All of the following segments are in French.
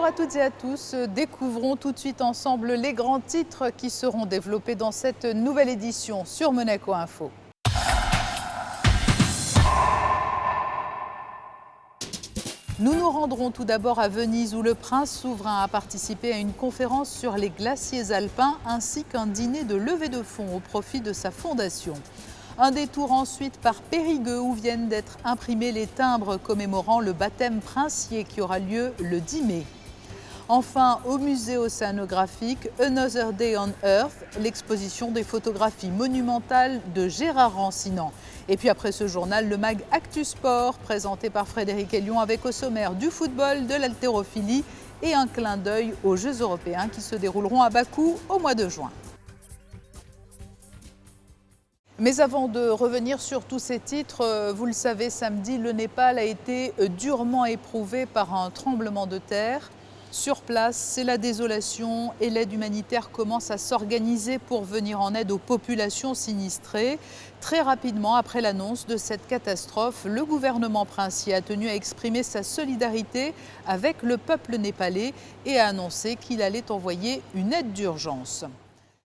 à toutes et à tous. Découvrons tout de suite ensemble les grands titres qui seront développés dans cette nouvelle édition sur Monaco Info. Nous nous rendrons tout d'abord à Venise où le prince souverain a participé à une conférence sur les glaciers alpins ainsi qu'un dîner de levée de fonds au profit de sa fondation. Un détour ensuite par Périgueux où viennent d'être imprimés les timbres commémorant le baptême princier qui aura lieu le 10 mai. Enfin, au musée océanographique Another Day on Earth, l'exposition des photographies monumentales de Gérard Rancinan. Et puis après ce journal, le mag Actu Sport, présenté par Frédéric Elion avec au sommaire du football, de l'haltérophilie et un clin d'œil aux Jeux européens qui se dérouleront à Bakou au mois de juin. Mais avant de revenir sur tous ces titres, vous le savez, samedi, le Népal a été durement éprouvé par un tremblement de terre. Sur place, c'est la désolation et l'aide humanitaire commence à s'organiser pour venir en aide aux populations sinistrées. Très rapidement, après l'annonce de cette catastrophe, le gouvernement princier a tenu à exprimer sa solidarité avec le peuple népalais et a annoncé qu'il allait envoyer une aide d'urgence.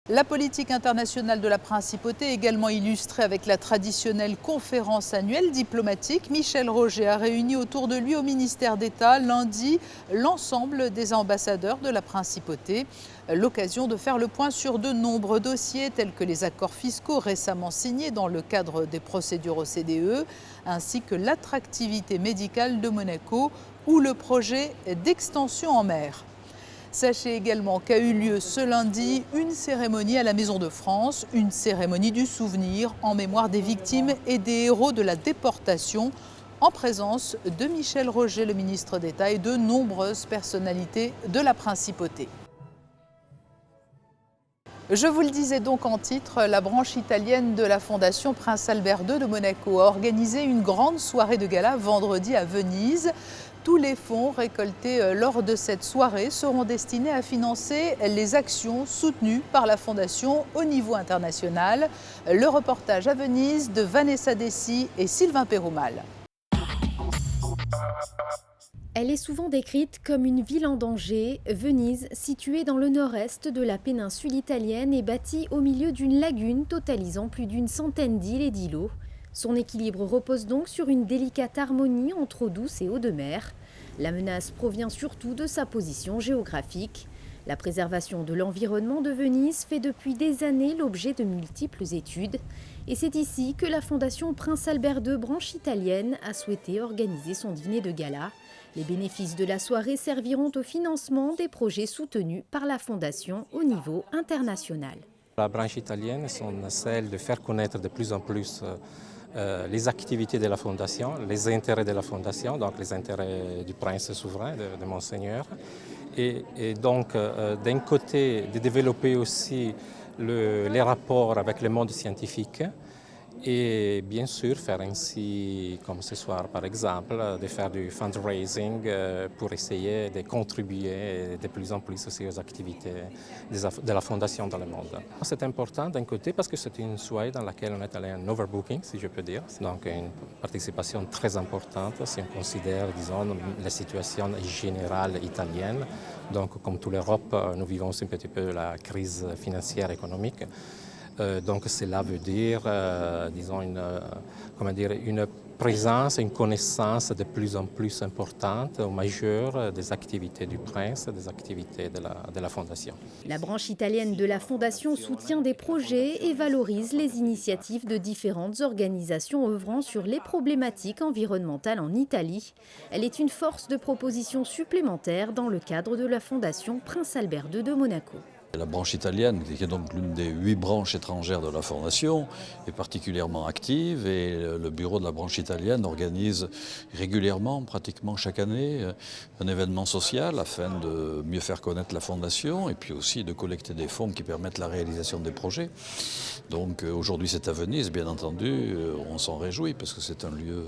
La politique internationale de la principauté est également illustrée avec la traditionnelle conférence annuelle diplomatique. Michel Roger a réuni autour de lui au ministère d'État lundi l'ensemble des ambassadeurs de la principauté. L'occasion de faire le point sur de nombreux dossiers tels que les accords fiscaux récemment signés dans le cadre des procédures OCDE, ainsi que l'attractivité médicale de Monaco ou le projet d'extension en mer. Sachez également qu'a eu lieu ce lundi une cérémonie à la Maison de France, une cérémonie du souvenir en mémoire des victimes et des héros de la déportation, en présence de Michel Roger, le ministre d'État, et de nombreuses personnalités de la principauté. Je vous le disais donc en titre, la branche italienne de la Fondation Prince Albert II de Monaco a organisé une grande soirée de gala vendredi à Venise. Tous les fonds récoltés lors de cette soirée seront destinés à financer les actions soutenues par la Fondation au niveau international. Le reportage à Venise de Vanessa Dessy et Sylvain Péroumal. Elle est souvent décrite comme une ville en danger. Venise, située dans le nord-est de la péninsule italienne, est bâtie au milieu d'une lagune totalisant plus d'une centaine d'îles et d'îlots. Son équilibre repose donc sur une délicate harmonie entre eau douce et eau de mer. La menace provient surtout de sa position géographique. La préservation de l'environnement de Venise fait depuis des années l'objet de multiples études. Et c'est ici que la Fondation Prince Albert II, branche italienne, a souhaité organiser son dîner de gala. Les bénéfices de la soirée serviront au financement des projets soutenus par la Fondation au niveau international. La branche italienne sont celles de faire connaître de plus en plus les activités de la Fondation, les intérêts de la Fondation, donc les intérêts du prince souverain, de Monseigneur. Et donc, d'un côté, de développer aussi les rapports avec le monde scientifique et bien sûr faire ainsi, comme ce soir par exemple, de faire du fundraising pour essayer de contribuer de plus en plus aussi aux activités de la Fondation dans le monde. C'est important d'un côté parce que c'est une soirée dans laquelle on est allé en overbooking, si je peux dire, donc une participation très importante si on considère, disons, la situation générale italienne. Donc comme toute l'Europe, nous vivons aussi un petit peu la crise financière et économique. Donc cela veut dire, disons, une présence, une connaissance de plus en plus importante, majeure des activités du prince, des activités de la Fondation. La branche italienne de la Fondation soutient des projets et valorise les initiatives de différentes organisations œuvrant sur les problématiques environnementales en Italie. Elle est une force de proposition supplémentaire dans le cadre de la Fondation Prince Albert II de Monaco. La branche italienne, qui est donc l'une des 8 branches étrangères de la Fondation, est particulièrement active et le bureau de la branche italienne organise régulièrement, pratiquement chaque année, un événement social afin de mieux faire connaître la Fondation et puis aussi de collecter des fonds qui permettent la réalisation des projets. Donc aujourd'hui c'est à Venise, bien entendu, on s'en réjouit parce que c'est un lieu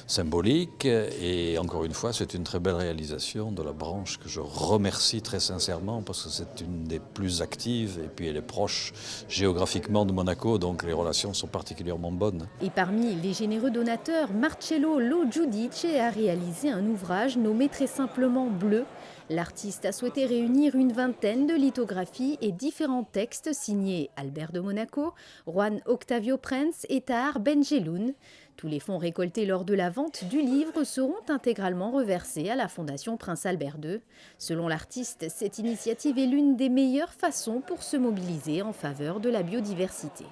symbolique et encore une fois c'est une très belle réalisation de la branche que je remercie très sincèrement parce que c'est une des plus active et puis elle est proche géographiquement de Monaco, donc les relations sont particulièrement bonnes. Et parmi les généreux donateurs, Marcello Lo Giudice a réalisé un ouvrage nommé très simplement Bleu, L'artiste a souhaité réunir une vingtaine de lithographies et différents textes signés Albert de Monaco, Juan Octavio Prenz et Tahar Benjeloun. Tous les fonds récoltés lors de la vente du livre seront intégralement reversés à la Fondation Prince Albert II. Selon l'artiste, cette initiative est l'une des meilleures façons pour se mobiliser en faveur de la biodiversité.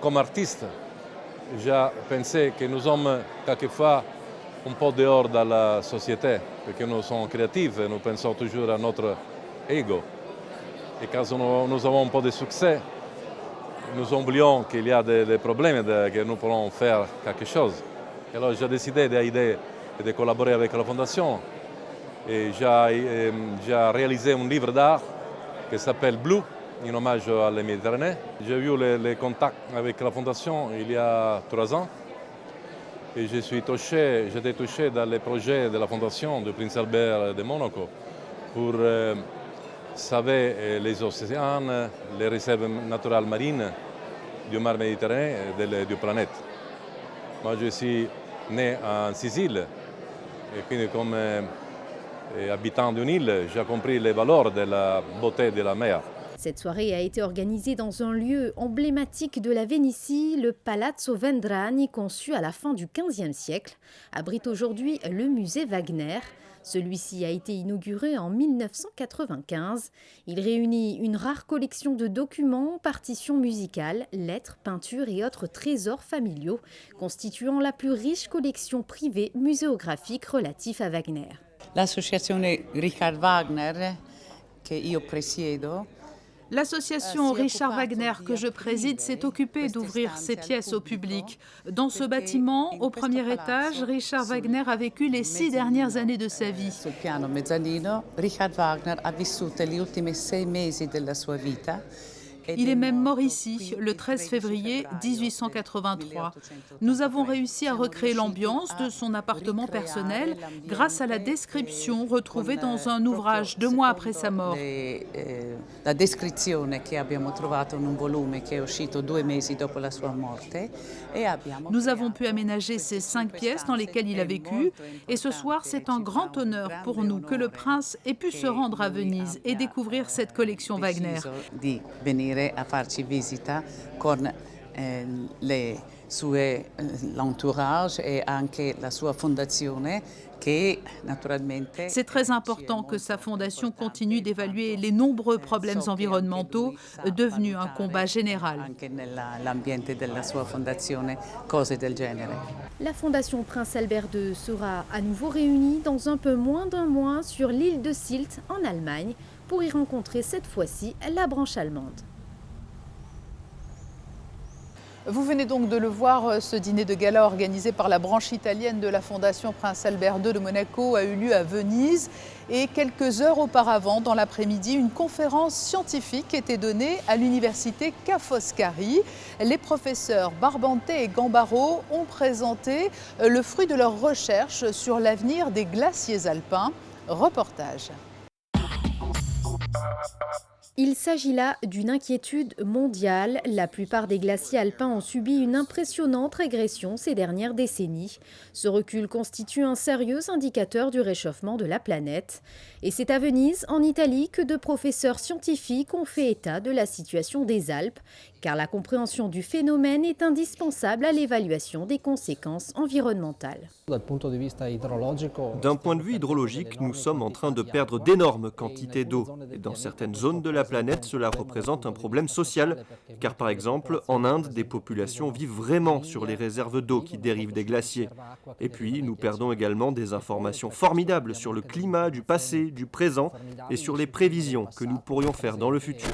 Comme artiste, j'ai pensé que nous sommes quelquefois un peu dehors de la société, parce que nous sommes créatifs et nous pensons toujours à notre ego. Et quand nous avons un peu de succès, nous oublions qu'il y a des problèmes, que nous pourrons faire quelque chose. Et alors j'ai décidé d'aider et de collaborer avec la Fondation. Et j'ai réalisé un livre d'art qui s'appelle Blue, en hommage à la Méditerranée. J'ai eu les contacts avec la Fondation il y a 3 ans. Et j'étais touché dans les projets de la Fondation du Prince Albert de Monaco pour sauver les océans, les réserves naturelles marines du mar Méditerranée et de la planète. Moi, je suis né en Sicile et puis comme habitant d'une île, j'ai compris les valeurs de la beauté de la mer. Cette soirée a été organisée dans un lieu emblématique de la Vénétie, le Palazzo Vendrani, conçu à la fin du XVe siècle, abrite aujourd'hui le musée Wagner. Celui-ci a été inauguré en 1995. Il réunit une rare collection de documents, partitions musicales, lettres, peintures et autres trésors familiaux, constituant la plus riche collection privée muséographique relative à Wagner. L'association Richard Wagner, que io presiedo, L'association Richard Wagner que je préside s'est occupée d'ouvrir ces pièces au public. Dans ce bâtiment, au premier étage, Richard Wagner a vécu les 6 dernières années de sa vie. Sul piano mezzanino, Richard Wagner ha vissuto gli ultimi 6 mesi della sua vita. Il est même mort ici, le 13 février 1883. Nous avons réussi à recréer l'ambiance de son appartement personnel grâce à la description retrouvée dans un ouvrage 2 mois après sa mort. La descrizione che abbiamo trovato in un volume che è uscito 2 mesi dopo la sua morte. Nous avons pu aménager ces 5 pièces dans lesquelles il a vécu. Et ce soir, c'est un grand honneur pour nous que le prince ait pu se rendre à Venise et découvrir cette collection Wagner. A farci visita con l'entourage et anche la sua fondazione che naturalmente. C'est très important que sa fondation continue d'évaluer les nombreux problèmes environnementaux devenus un combat général. Anche nell'ambiente della sua fondazione, cose del genere. La Fondation Prince Albert II sera à nouveau réunie dans un peu moins d'1 mois sur l'île de Sylt en Allemagne pour y rencontrer cette fois-ci la branche allemande. Vous venez donc de le voir, ce dîner de gala organisé par la branche italienne de la Fondation Prince Albert II de Monaco a eu lieu à Venise. Et quelques heures auparavant, dans l'après-midi, une conférence scientifique était donnée à l'université Ca' Foscari. Les professeurs Barbante et Gambaro ont présenté le fruit de leurs recherches sur l'avenir des glaciers alpins. Reportage. Il s'agit là d'une inquiétude mondiale. La plupart des glaciers alpins ont subi une impressionnante régression ces dernières décennies. Ce recul constitue un sérieux indicateur du réchauffement de la planète. Et c'est à Venise, en Italie, que 2 professeurs scientifiques ont fait état de la situation des Alpes, car la compréhension du phénomène est indispensable à l'évaluation des conséquences environnementales. D'un point de vue hydrologique, nous sommes en train de perdre d'énormes quantités d'eau. Et dans certaines zones de la planète, cela représente un problème social. Car par exemple, en Inde, des populations vivent vraiment sur les réserves d'eau qui dérivent des glaciers. Et puis, nous perdons également des informations formidables sur le climat du passé, du présent et sur les prévisions que nous pourrions faire dans le futur.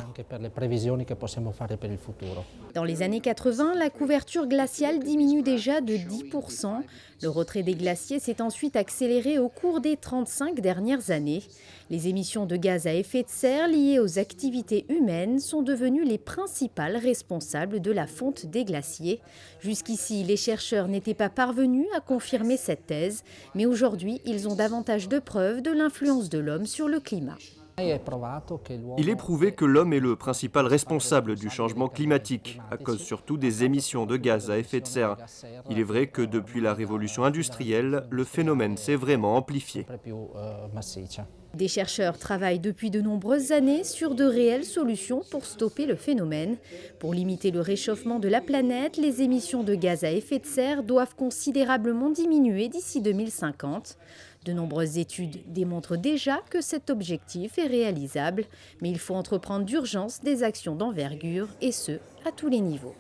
Dans les années 80, la couverture glaciale diminue déjà de 10%. Le retrait des glaciers s'est ensuite accéléré au cours des 35 dernières années. Les émissions de gaz à effet de serre liées aux activités humaines sont devenues les principales responsables de la fonte des glaciers. Jusqu'ici, les chercheurs n'étaient pas parvenus à confirmer cette thèse, mais aujourd'hui, ils ont davantage de preuves de l'influence de l'homme sur le climat. Il est prouvé que l'homme est le principal responsable du changement climatique, à cause surtout des émissions de gaz à effet de serre. Il est vrai que depuis la révolution industrielle, le phénomène s'est vraiment amplifié. Des chercheurs travaillent depuis de nombreuses années sur de réelles solutions pour stopper le phénomène. Pour limiter le réchauffement de la planète, les émissions de gaz à effet de serre doivent considérablement diminuer d'ici 2050. De nombreuses études démontrent déjà que cet objectif est réalisable, mais il faut entreprendre d'urgence des actions d'envergure, et ce, à tous les niveaux.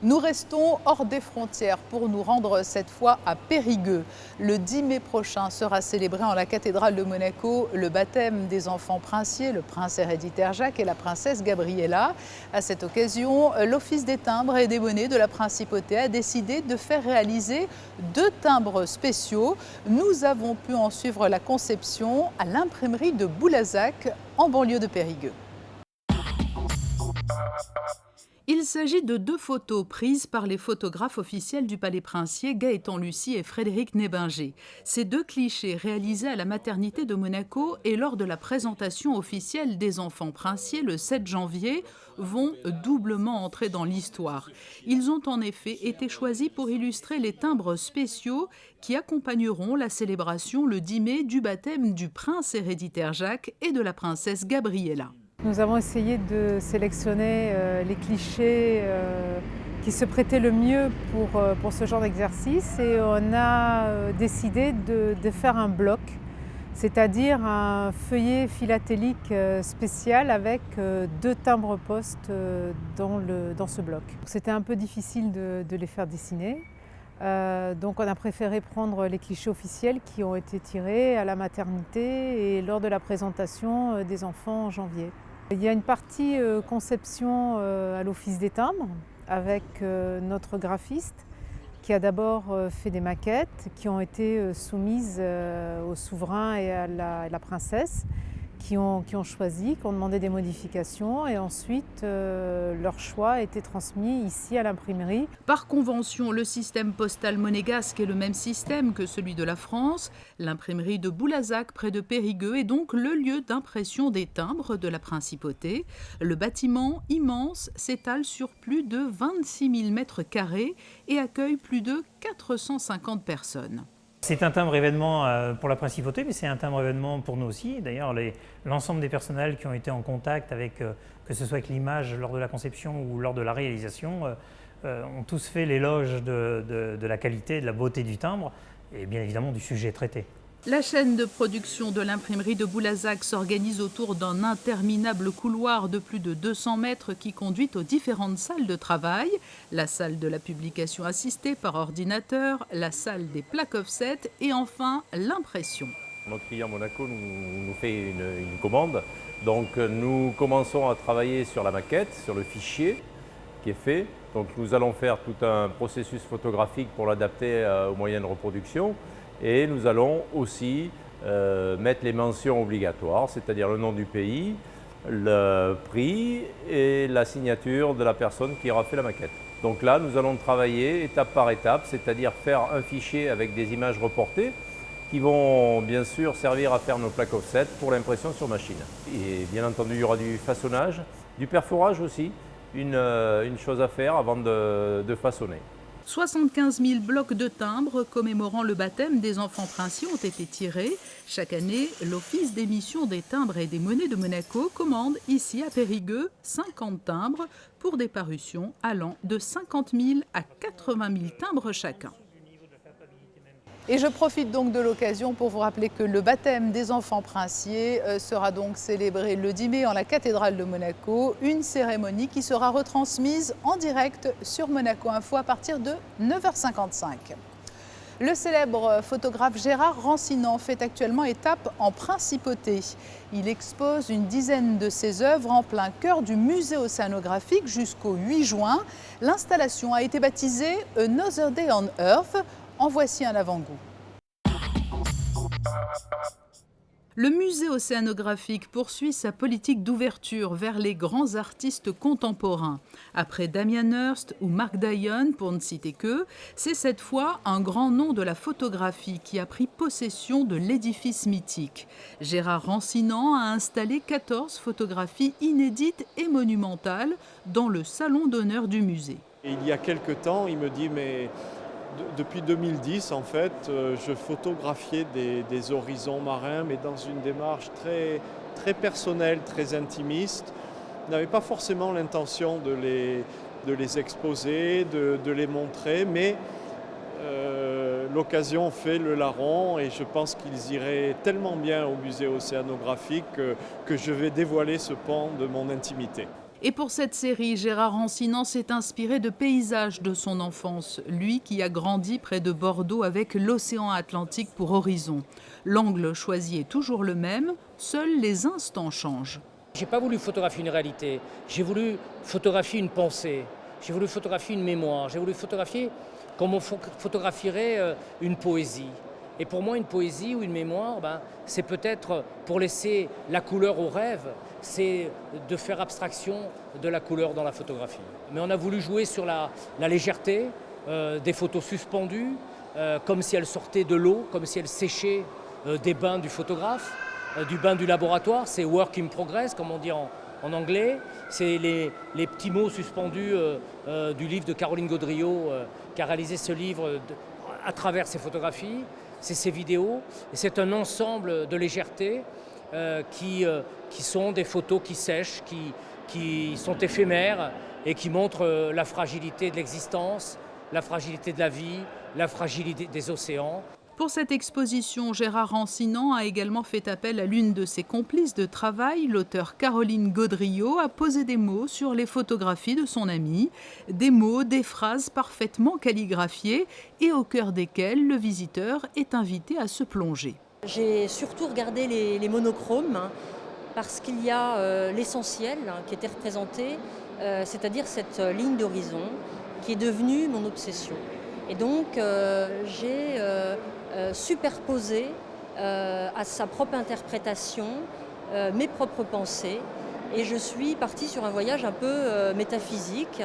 Nous restons hors des frontières pour nous rendre cette fois à Périgueux. Le 10 mai prochain sera célébré en la cathédrale de Monaco le baptême des enfants princiers, le prince héréditaire Jacques et la princesse Gabriella. À cette occasion, l'Office des timbres et des monnaies de la principauté a décidé de faire réaliser 2 timbres spéciaux. Nous avons pu en suivre la conception à l'imprimerie de Boulazac en banlieue de Périgueux. Il s'agit de 2 photos prises par les photographes officiels du Palais Princier, Gaëtan Lucie et Frédéric Nébinger. Ces 2 clichés réalisés à la maternité de Monaco et lors de la présentation officielle des enfants princiers le 7 janvier vont doublement entrer dans l'histoire. Ils ont en effet été choisis pour illustrer les timbres spéciaux qui accompagneront la célébration le 10 mai du baptême du prince héréditaire Jacques et de la princesse Gabriella. Nous avons essayé de sélectionner les clichés qui se prêtaient le mieux pour ce genre d'exercice et on a décidé de faire un bloc, c'est-à-dire un feuillet philatélique spécial avec 2 timbres-poste dans ce bloc. C'était un peu difficile de les faire dessiner. Donc on a préféré prendre les clichés officiels qui ont été tirés à la maternité et lors de la présentation des enfants en janvier. Il y a une partie conception à l'Office des timbres avec notre graphiste qui a d'abord fait des maquettes qui ont été soumises au souverain et à la princesse qui ont choisi, qui ont demandé des modifications et ensuite leur choix a été transmis ici à l'imprimerie. Par convention, le système postal monégasque est le même système que celui de la France. L'imprimerie de Boulazac près de Périgueux est donc le lieu d'impression des timbres de la principauté. Le bâtiment immense s'étale sur plus de 26 000 mètres carrés et accueille plus de 450 personnes. C'est un timbre événement pour la principauté, mais c'est un timbre événement pour nous aussi. D'ailleurs, l'ensemble des personnels qui ont été en contact avec, que ce soit avec l'image lors de la conception ou lors de la réalisation, ont tous fait l'éloge de la qualité, de la beauté du timbre et bien évidemment du sujet traité. La chaîne de production de l'imprimerie de Boulazac s'organise autour d'un interminable couloir de plus de 200 mètres qui conduit aux différentes salles de travail. La salle de la publication assistée par ordinateur, la salle des plaques offset et enfin l'impression. Notre client Monaco nous fait une commande. Donc nous commençons à travailler sur la maquette, sur le fichier qui est fait. Donc nous allons faire tout un processus photographique pour l'adapter aux moyens de reproduction. Et nous allons aussi mettre les mentions obligatoires, c'est-à-dire le nom du pays, le prix et la signature de la personne qui aura fait la maquette. Donc là, nous allons travailler étape par étape, c'est-à-dire faire un fichier avec des images reportées qui vont bien sûr servir à faire nos plaques offset pour l'impression sur machine. Et bien entendu, il y aura du façonnage, du perforage aussi, une chose à faire avant de façonner. 75 000 blocs de timbres commémorant le baptême des enfants princiers ont été tirés. Chaque année, l'Office d'émission des timbres et des monnaies de Monaco commande ici à Périgueux 50 timbres pour des parutions allant de 50 000 à 80 000 timbres chacun. Et je profite donc de l'occasion pour vous rappeler que le baptême des enfants princiers sera donc célébré le 10 mai en la cathédrale de Monaco, une cérémonie qui sera retransmise en direct sur Monaco Info à partir de 9h55. Le célèbre photographe Gérard Rancinan fait actuellement étape en principauté. Il expose une dizaine de ses œuvres en plein cœur du musée océanographique jusqu'au 8 juin. L'installation a été baptisée Another Day on Earth. En voici un avant-goût. Le musée océanographique poursuit sa politique d'ouverture vers les grands artistes contemporains. Après Damien Hirst ou Mark Dion, pour ne citer qu'eux, c'est cette fois un grand nom de la photographie qui a pris possession de l'édifice mythique. Gérard Rancinan a installé 14 photographies inédites et monumentales dans le salon d'honneur du musée. Et il y a quelque temps, il me dit mais depuis 2010, en fait, je photographiais des horizons marins, mais dans une démarche très personnelle, très intimiste. Je n'avais pas forcément l'intention de les exposer, de les montrer, mais l'occasion fait le larron et je pense qu'ils iraient tellement bien au musée océanographique que je vais dévoiler ce pan de mon intimité. Et pour cette série, Gérard Rancinan s'est inspiré de paysages de son enfance, lui qui a grandi près de Bordeaux avec l'océan Atlantique pour horizon. L'angle choisi est toujours le même, seuls les instants changent. J'ai pas voulu photographier une réalité, j'ai voulu photographier une pensée, j'ai voulu photographier une mémoire, j'ai voulu photographier comme on photographierait une poésie. Et pour moi, une poésie ou une mémoire, c'est peut-être pour laisser la couleur au rêve, c'est de faire abstraction de la couleur dans la photographie. Mais on a voulu jouer sur la légèreté, des photos suspendues, comme si elles sortaient de l'eau, comme si elles séchaient des bains du photographe, du bain du laboratoire. C'est work in progress, comme on dit en anglais. C'est les petits mots suspendus du livre de Caroline Gaudriot, qui a réalisé ce livre à travers ses photographies. C'est ces vidéos, et c'est un ensemble de légèreté qui sont des photos qui sèchent, qui sont éphémères et qui montrent la fragilité de l'existence, la fragilité de la vie, la fragilité des océans. Pour cette exposition, Gérard Rancinan a également fait appel à l'une de ses complices de travail, l'auteure Caroline Gaudriot, a posé des mots sur les photographies de son ami, des mots, des phrases parfaitement calligraphiées et au cœur desquelles le visiteur est invité à se plonger. J'ai surtout regardé les monochromes parce qu'il y a l'essentiel qui était représenté, c'est-à-dire cette ligne d'horizon qui est devenue mon obsession. Et donc j'ai superposé à sa propre interprétation mes propres pensées et je suis partie sur un voyage un peu métaphysique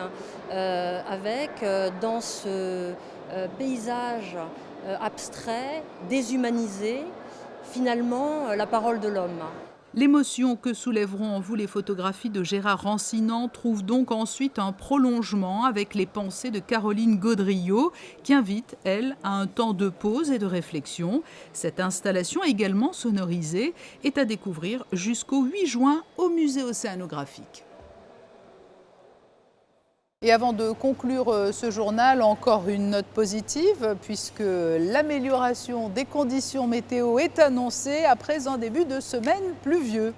avec dans ce paysage abstrait, déshumanisé, finalement la parole de l'homme. L'émotion que soulèveront en vous les photographies de Gérard Rancinan trouve donc ensuite un prolongement avec les pensées de Caroline Gaudriot qui invite, elle, à un temps de pause et de réflexion. Cette installation également sonorisée est à découvrir jusqu'au 8 juin au musée océanographique. Et avant de conclure ce journal, encore une note positive puisque l'amélioration des conditions météo est annoncée après un début de semaine pluvieux.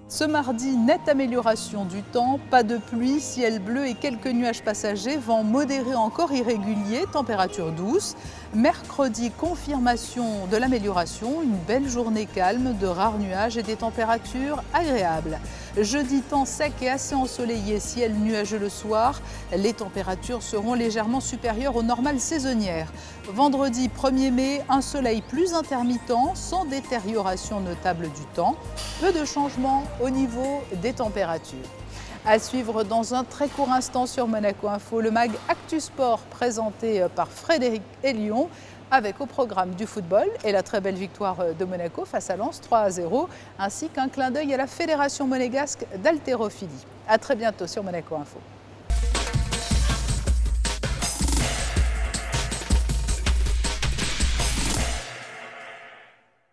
Ce mardi, nette amélioration du temps, pas de pluie, ciel bleu et quelques nuages passagers, vent modéré encore irrégulier, température douce. Mercredi, confirmation de l'amélioration, une belle journée calme, de rares nuages et des températures agréables. Jeudi, temps sec et assez ensoleillé, ciel nuageux le soir. Les températures seront légèrement supérieures aux normales saisonnières. Vendredi 1er mai, un soleil plus intermittent, sans détérioration notable du temps. Peu de changements au niveau des températures. À suivre dans un très court instant sur Monaco Info, le mag Actu Sport présenté par Frédéric Elion, avec au programme du football et la très belle victoire de Monaco face à Lens 3-0, ainsi qu'un clin d'œil à la Fédération monégasque d'haltérophilie. À très bientôt sur Monaco Info.